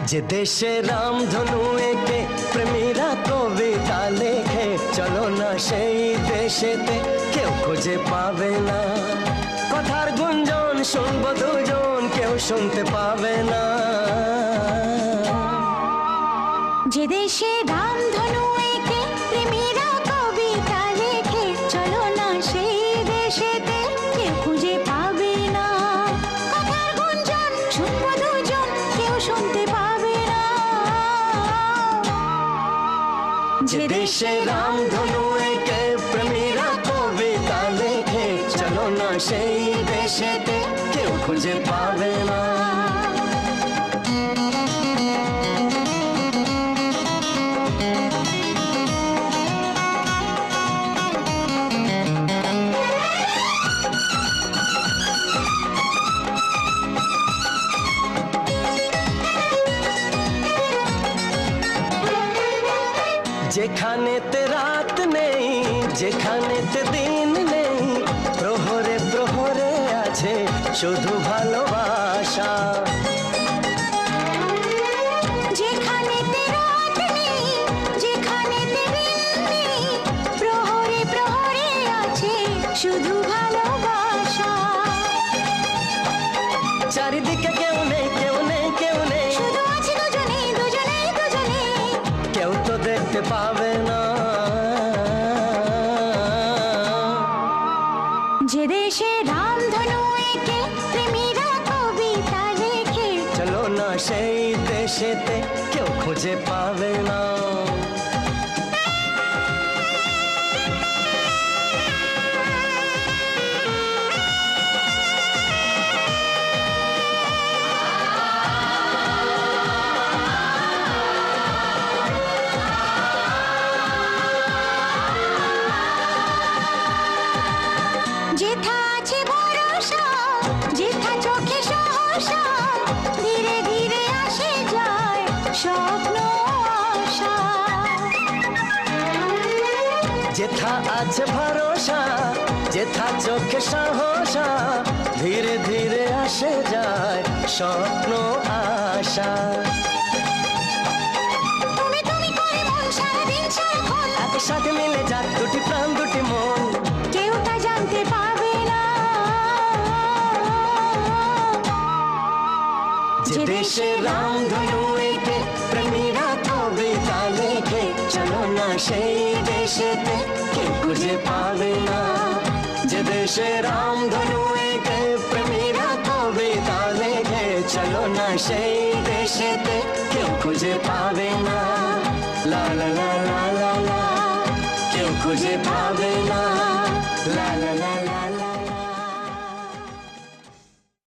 যে দেশে রামধনু এঁকে প্রেমীরা কবিতা লেখে, চলো না সেই দেশেতে, কেউ খুঁজে পাবে না। কথার গুঞ্জন শুনবো দুজন, কেউ শুনতে পাবে না। যে দেশে রামধনু এঁকে প্রেমীরা কবিতা লেখে, চলো না সেই দেশেতে, কেউ খুঁজে পাবে না। কথার গুঞ্জন শুনবো দুজন, কেউ শুনতে পাবে না। যে দেশে রামধনু এঁকে প্রেমীরা কবিতা লেখে, চলো না সেই দেশেতে, কেউ খুঁজে পাবে না। যেখানেতে রাত নেই, যেখানেতে দিন নেই, প্রহরে প্রহরে আছে শুধু ভালোবাসা। যেখানেতে রাত নেই, যেখানেতে দিন নেই, প্রহরে প্রহরে আছে শুধু ভালোবাসা। চারিদিকে কেউ নেই, কেউ নেই, কেউ নেই, শুধু আছে দুজনে, দুজনে, দুজনে, কেউ তো দেখতে পাবে না। যে দেশে রামধনু এঁকে প্রেমীরা কবিতা লেখে, চলো না সেই দেশেতে, কেউ খুঁজে পাবে না। যেথা আছে ভরসা, যেথা চোখে সহসা, ধীরে ধীরে আসে যায় স্বপ্ন আশা। যেথা আছে ভরসা, যেথা চোখে সাহসা, ধীরে ধীরে আসে যায় স্বপ্ন আশা। তুমি তুমি করে মন সারাদিন সারাক্ষণ, একসাথে মিলে যাক দুটি প্রাণ দুটি মন, কেউ তা জানতে পারবে না। যে দেশে রামধনু এঁকে প্রেমীরা কবিতা লেখে, চলো না সেই দেশেতে, কেউ খুঁজে পাবে না। যে দেশে রামধনু এঁকে প্রেমীরা কবিতা লেখে, চলো না সেই দেশেতে, কেউ খুঁজে পাবে না। লা লা লা লা লা লা, কেউ খুঁজে পাবে না।